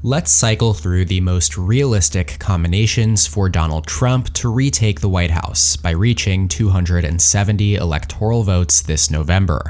Let's cycle through the most realistic combinations for Donald Trump to retake the White House by reaching 270 electoral votes this November.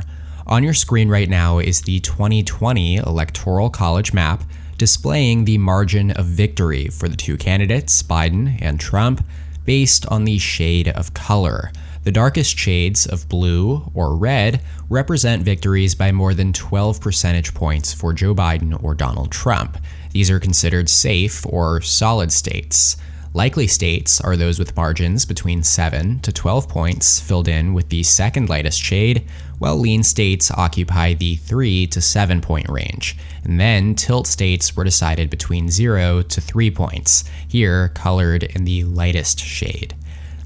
On your screen right now is the 2020 Electoral College map displaying the margin of victory for the two candidates, Biden and Trump, based on the shade of color. The darkest shades of blue or red represent victories by more than 12 percentage points for Joe Biden or Donald Trump. These are considered safe or solid states. Likely states are those with margins between 7 to 12 points, filled in with the second lightest shade, while lean states occupy the 3 to 7 point range. And then tilt states were decided between 0 to 3 points, here colored in the lightest shade.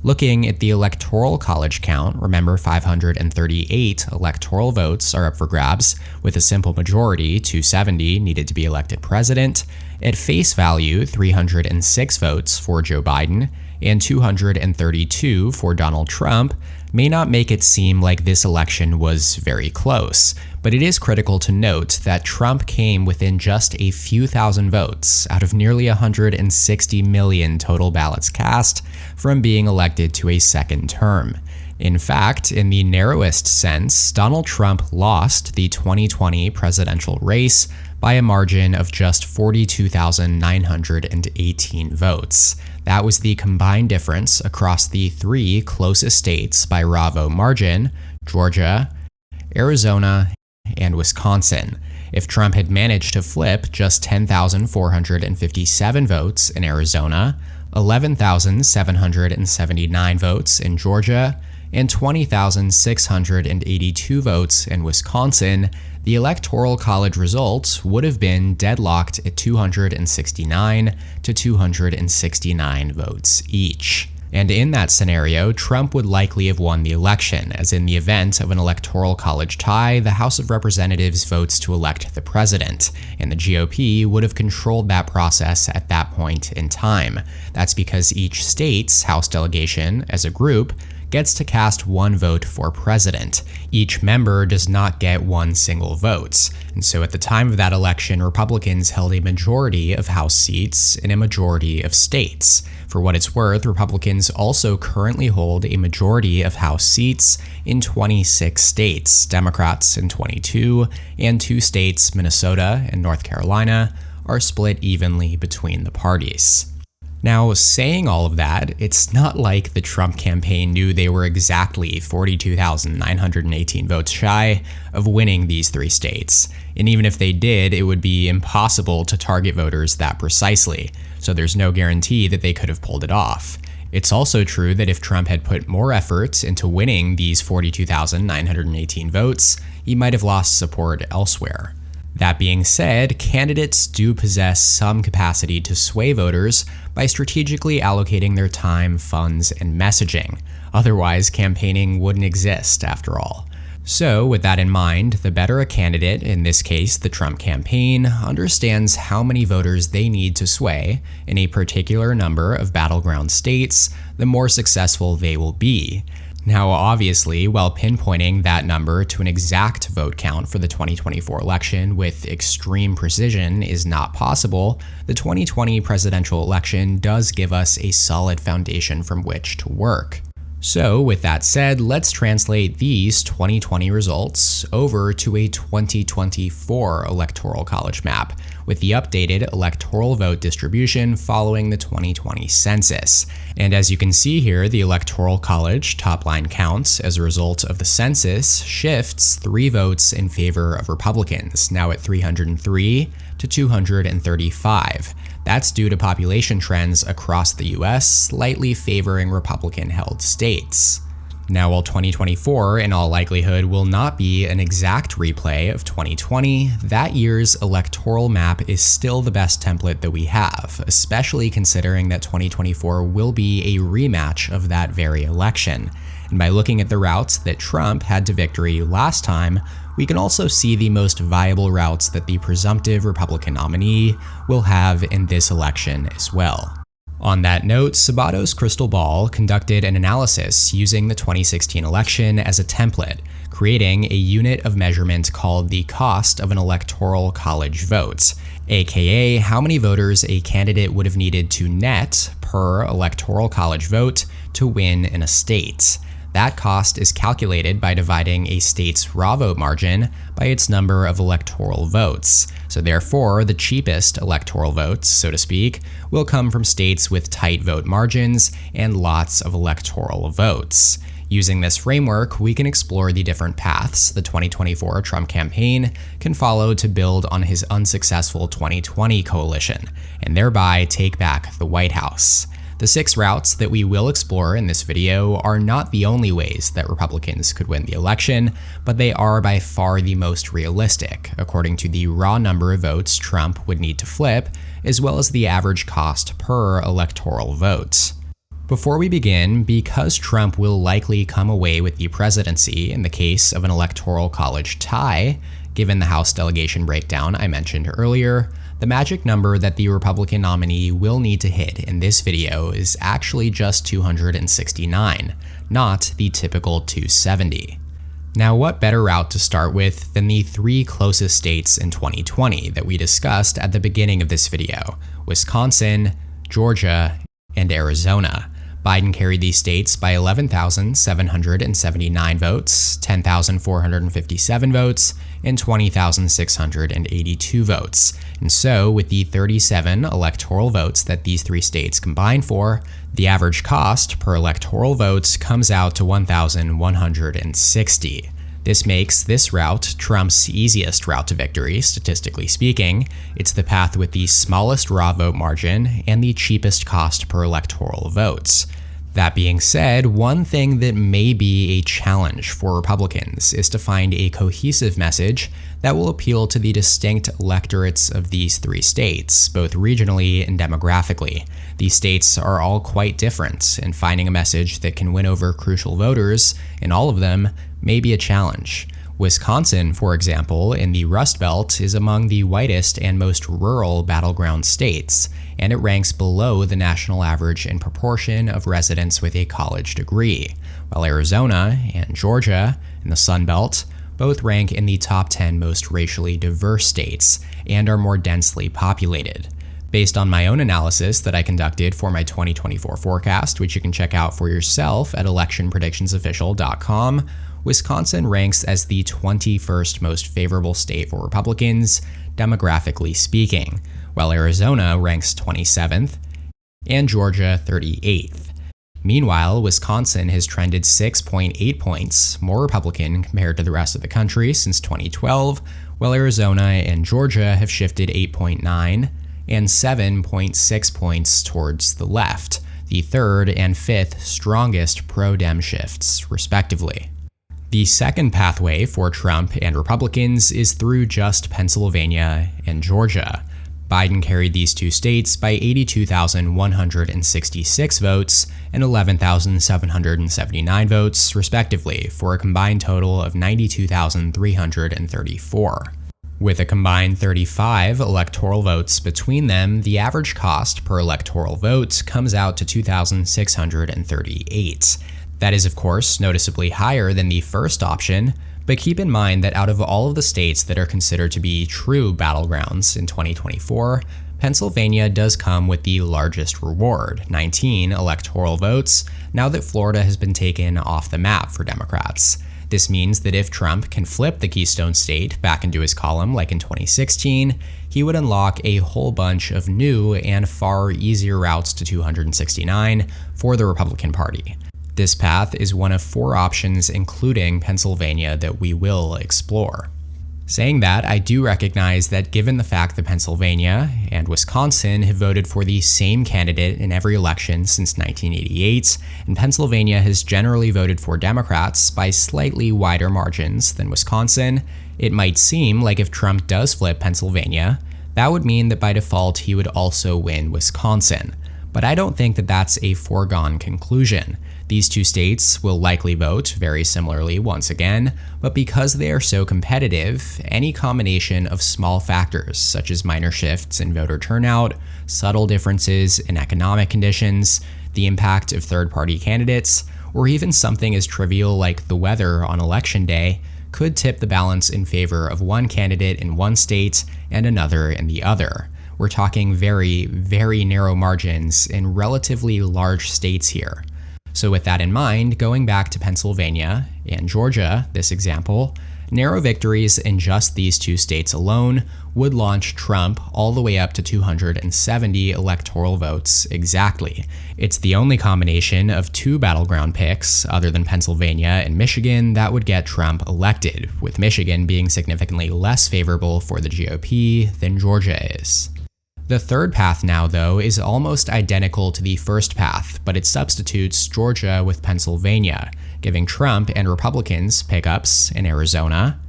Looking at the Electoral College count, remember 538 electoral votes are up for grabs, with a simple majority, 270, needed to be elected president. At face value, 306 votes for Joe Biden and 232 for Donald Trump may not make it seem like this election was very close, but it is critical to note that Trump came within just a few thousand votes out of nearly 160 million total ballots cast from being elected to a second term. In fact, in the narrowest sense, Donald Trump lost the 2020 presidential race by a margin of just 42,918 votes. That was the combined difference across the three closest states by raw vote margin: Georgia, Arizona, and Wisconsin. If Trump had managed to flip just 10,457 votes in Arizona, 11,779 votes in Georgia, and 20,682 votes in Wisconsin, the Electoral College results would have been deadlocked at 269 to 269 votes each. And in that scenario, Trump would likely have won the election, as in the event of an Electoral College tie, the House of Representatives votes to elect the president, and the GOP would have controlled that process at that point in time. That's because each state's House delegation, as a group, gets to cast one vote for president. Each member does not get one single vote. And so at the time of that election, Republicans held a majority of House seats in a majority of states. For what it's worth, Republicans also currently hold a majority of House seats in 26 states, Democrats in 22, and 2 states, Minnesota and North Carolina, are split evenly between the parties. Now, saying all of that, it's not like the Trump campaign knew they were exactly 42,918 votes shy of winning these 3 states. And even if they did, it would be impossible to target voters that precisely, so there's no guarantee that they could have pulled it off. It's also true that if Trump had put more effort into winning these 42,918 votes, he might have lost support elsewhere. That being said, candidates do possess some capacity to sway voters by strategically allocating their time, funds, and messaging. Otherwise, campaigning wouldn't exist, after all. So, with that in mind, the better a candidate, in this case the Trump campaign, understands how many voters they need to sway in a particular number of battleground states, the more successful they will be. Now, obviously, while pinpointing that number to an exact vote count for the 2024 election with extreme precision is not possible, the 2020 presidential election does give us a solid foundation from which to work. So, with that said, let's translate these 2020 results over to a 2024 Electoral College map, with the updated electoral vote distribution following the 2020 census. And as you can see here, the Electoral College top-line count as a result of the census shifts 3 votes in favor of Republicans, now at 303 to 235. That's due to population trends across the US slightly favoring Republican-held states. Now, while 2024 in all likelihood will not be an exact replay of 2020, that year's electoral map is still the best template that we have, especially considering that 2024 will be a rematch of that very election. And by looking at the routes that Trump had to victory last time, we can also see the most viable routes that the presumptive Republican nominee will have in this election as well. On that note, Sabato's crystal ball conducted an analysis using the 2016 election as a template, creating a unit of measurement called the cost of an electoral college vote, aka how many voters a candidate would have needed to net per electoral college vote to win in a state. That cost is calculated by dividing a state's raw vote margin by its number of electoral votes. So therefore, the cheapest electoral votes, so to speak, will come from states with tight vote margins and lots of electoral votes. Using this framework, we can explore the different paths the 2024 Trump campaign can follow to build on his unsuccessful 2020 coalition, and thereby take back the White House. The 6 routes that we will explore in this video are not the only ways that Republicans could win the election, but they are by far the most realistic, according to the raw number of votes Trump would need to flip, as well as the average cost per electoral vote. Before we begin, because Trump will likely come away with the presidency in the case of an electoral college tie, given the House delegation breakdown I mentioned earlier, the magic number that the Republican nominee will need to hit in this video is actually just 269, not the typical 270. Now, what better route to start with than the 3 closest states in 2020 that we discussed at the beginning of this video: Wisconsin, Georgia, and Arizona. Biden carried these states by 11,779 votes, 10,457 votes, and 20,682 votes. And so, with the 37 electoral votes that these 3 states combine for, the average cost per electoral vote comes out to 1,160. This makes this route Trump's easiest route to victory, statistically speaking. It's the path with the smallest raw vote margin and the cheapest cost per electoral votes. That being said, one thing that may be a challenge for Republicans is to find a cohesive message that will appeal to the distinct electorates of these 3 states, both regionally and demographically. These states are all quite different, and finding a message that can win over crucial voters in all of them may be a challenge. Wisconsin, for example, in the Rust Belt, is among the whitest and most rural battleground states, and it ranks below the national average in proportion of residents with a college degree, while Arizona and Georgia in the Sun Belt both rank in the top 10 most racially diverse states and are more densely populated. Based on my own analysis that I conducted for my 2024 forecast, which you can check out for yourself at electionpredictionsofficial.com, Wisconsin ranks as the 21st most favorable state for Republicans, demographically speaking, while Arizona ranks 27th and Georgia 38th. Meanwhile, Wisconsin has trended 6.8 points more Republican compared to the rest of the country since 2012, while Arizona and Georgia have shifted 8.9 and 7.6 points towards the left, the 3rd and 5th strongest pro-Dem shifts, respectively. The second pathway for Trump and Republicans is through just Pennsylvania and Georgia. Biden carried these 2 states by 82,166 votes and 11,779 votes, respectively, for a combined total of 92,334. With a combined 35 electoral votes between them, the average cost per electoral vote comes out to 2,638. That is, of course, noticeably higher than the first option, but keep in mind that out of all of the states that are considered to be true battlegrounds in 2024, Pennsylvania does come with the largest reward, 19 electoral votes, now that Florida has been taken off the map for Democrats. This means that if Trump can flip the Keystone State back into his column like in 2016, he would unlock a whole bunch of new and far easier routes to 269 for the Republican Party. This path is one of 4 options, including Pennsylvania, that we will explore. Saying that, I do recognize that given the fact that Pennsylvania and Wisconsin have voted for the same candidate in every election since 1988, and Pennsylvania has generally voted for Democrats by slightly wider margins than Wisconsin, it might seem like if Trump does flip Pennsylvania, that would mean that by default he would also win Wisconsin. But I don't think that that's a foregone conclusion. These 2 states will likely vote very similarly once again, but because they are so competitive, any combination of small factors such as minor shifts in voter turnout, subtle differences in economic conditions, the impact of third-party candidates, or even something as trivial like the weather on election day could tip the balance in favor of one candidate in one state and another in the other. We're talking very, very narrow margins in relatively large states here. So with that in mind, going back to Pennsylvania and Georgia, this example, narrow victories in just these two states alone would launch Trump all the way up to 270 electoral votes exactly. It's the only combination of two battleground picks, other than Pennsylvania and Michigan, that would get Trump elected, with Michigan being significantly less favorable for the GOP than Georgia is. The third path now, though, is almost identical to the first path, but it substitutes Georgia with Pennsylvania, giving Trump and Republicans pickups in Arizona,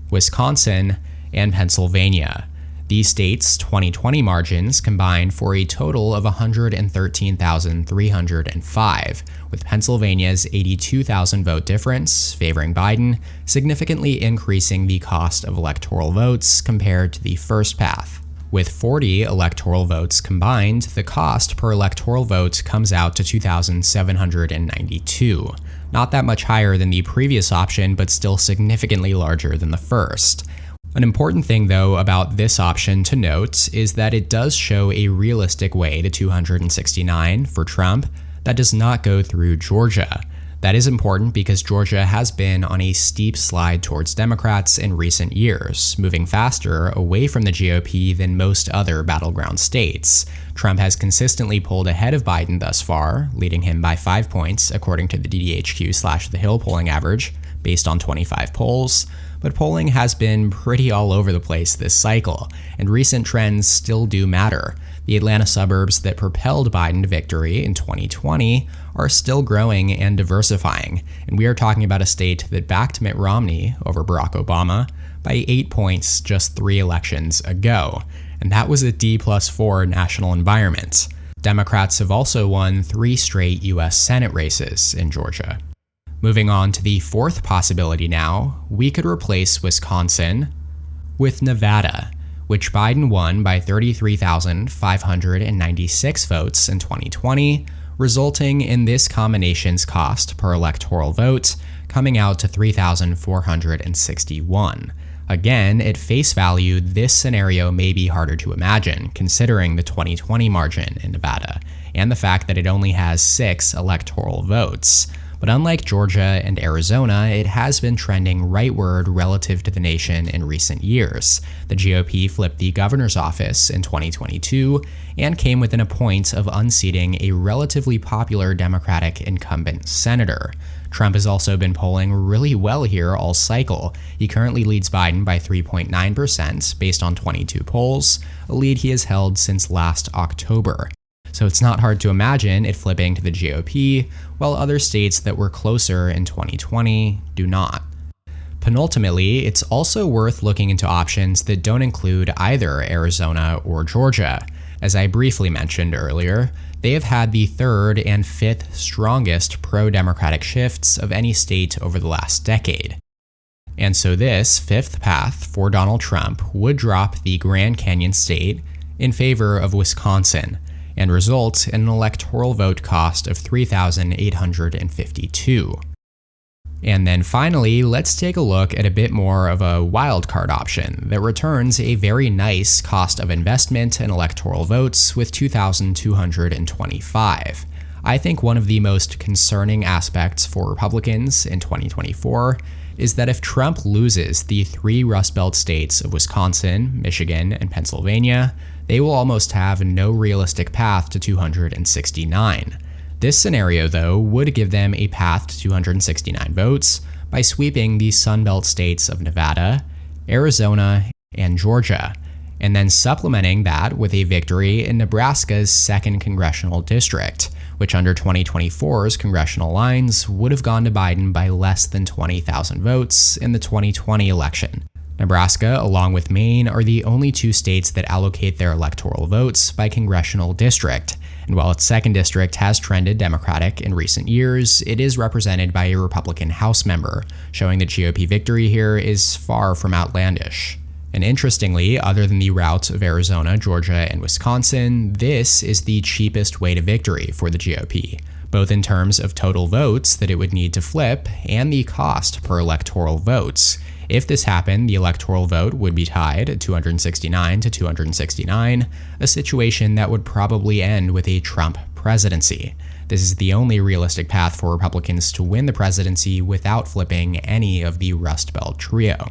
Wisconsin, and Pennsylvania. These states' 2020 margins combine for a total of 113,305, with Pennsylvania's 82,000 vote difference favoring Biden, significantly increasing the cost of electoral votes compared to the first path. With 40 electoral votes combined, the cost per electoral vote comes out to $2,792. Not that much higher than the previous option, but still significantly larger than the first. An important thing, though, about this option to note is that it does show a realistic way to 269 for Trump that does not go through Georgia. That is important because Georgia has been on a steep slide towards Democrats in recent years, moving faster away from the GOP than most other battleground states. Trump has consistently pulled ahead of Biden thus far, leading him by 5 points according to the DDHQ/The Hill polling average, based on 25 polls. But polling has been pretty all over the place this cycle, and recent trends still do matter. The Atlanta suburbs that propelled Biden to victory in 2020 are still growing and diversifying, and we are talking about a state that backed Mitt Romney over Barack Obama by 8 points just 3 elections ago, and that was a D+4 national environment. Democrats have also won 3 straight U.S. Senate races in Georgia. Moving on to the fourth possibility now, we could replace Wisconsin with Nevada, which Biden won by 33,596 votes in 2020, resulting in this combination's cost per electoral vote coming out to $3,461. Again, at face value, this scenario may be harder to imagine, considering the 2020 margin in Nevada, and the fact that it only has 6 electoral votes. But unlike Georgia and Arizona, it has been trending rightward relative to the nation in recent years. The GOP flipped the governor's office in 2022 and came within a point of unseating a relatively popular Democratic incumbent senator. Trump has also been polling really well here all cycle. He currently leads Biden by 3.9% based on 22 polls, a lead he has held since last October. So it's not hard to imagine it flipping to the GOP, while other states that were closer in 2020 do not. Penultimately, it's also worth looking into options that don't include either Arizona or Georgia. As I briefly mentioned earlier, they have had the 3rd and 5th strongest pro-democratic shifts of any state over the last decade. And so this 5th path for Donald Trump would drop the Grand Canyon state in favor of Wisconsin, and result in an electoral vote cost of $3,852. And then finally, let's take a look at a bit more of a wildcard option that returns a very nice cost of investment in electoral votes with 2,225. I think one of the most concerning aspects for Republicans in 2024 is that if Trump loses the 3 Rust Belt states of Wisconsin, Michigan, and Pennsylvania, they will almost have no realistic path to 269. This scenario, though, would give them a path to 269 votes by sweeping the Sun Belt states of Nevada, Arizona, and Georgia, and then supplementing that with a victory in Nebraska's 2nd congressional district, which under 2024's congressional lines would have gone to Biden by less than 20,000 votes in the 2020 election. Nebraska, along with Maine, are the only 2 states that allocate their electoral votes by congressional district, and while its 2nd district has trended Democratic in recent years, it is represented by a Republican House member, showing that GOP victory here is far from outlandish. And interestingly, other than the route of Arizona, Georgia, and Wisconsin, this is the cheapest way to victory for the GOP. both in terms of total votes that it would need to flip and the cost per electoral votes. If this happened, the electoral vote would be tied at 269 to 269, a situation that would probably end with a Trump presidency. This is the only realistic path for Republicans to win the presidency without flipping any of the Rust Belt trio.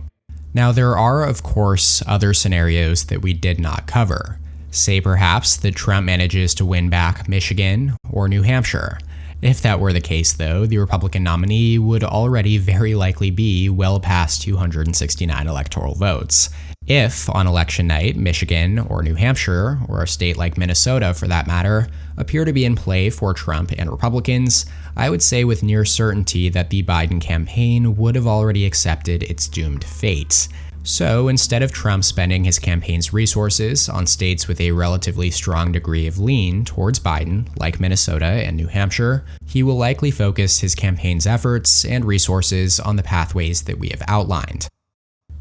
Now, there are, of course, other scenarios that we did not cover. Say perhaps that Trump manages to win back Michigan or New Hampshire. If that were the case, though, the Republican nominee would already very likely be well past 269 electoral votes. If, on election night, Michigan or New Hampshire, or a state like Minnesota for that matter, appear to be in play for Trump and Republicans, I would say with near certainty that the Biden campaign would have already accepted its doomed fate. So instead of Trump spending his campaign's resources on states with a relatively strong degree of lean towards Biden, like Minnesota and New Hampshire, he will likely focus his campaign's efforts and resources on the pathways that we have outlined.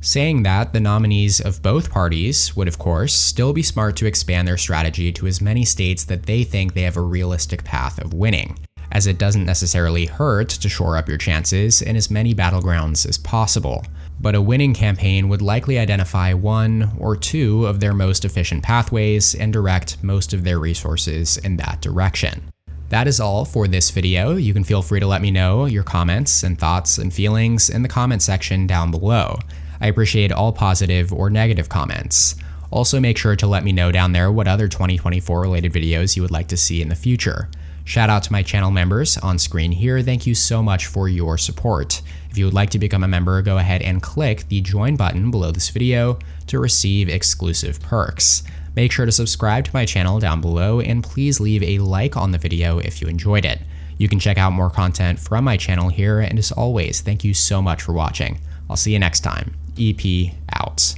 Saying that, the nominees of both parties would, of course, still be smart to expand their strategy to as many states that they think they have a realistic path of winning, as it doesn't necessarily hurt to shore up your chances in as many battlegrounds as possible. But a winning campaign would likely identify one or two of their most efficient pathways and direct most of their resources in that direction. That is all for this video. You can feel free to let me know your comments and thoughts and feelings in the comment section down below. I appreciate all positive or negative comments. Also, make sure to let me know down there what other 2024 related videos you would like to see in the future. Shout out to my channel members on screen here. Thank you so much for your support. If you would like to become a member, go ahead and click the join button below this video to receive exclusive perks. Make sure to subscribe to my channel down below and please leave a like on the video if you enjoyed it. You can check out more content from my channel here, and as always, thank you so much for watching. I'll see you next time. EP out.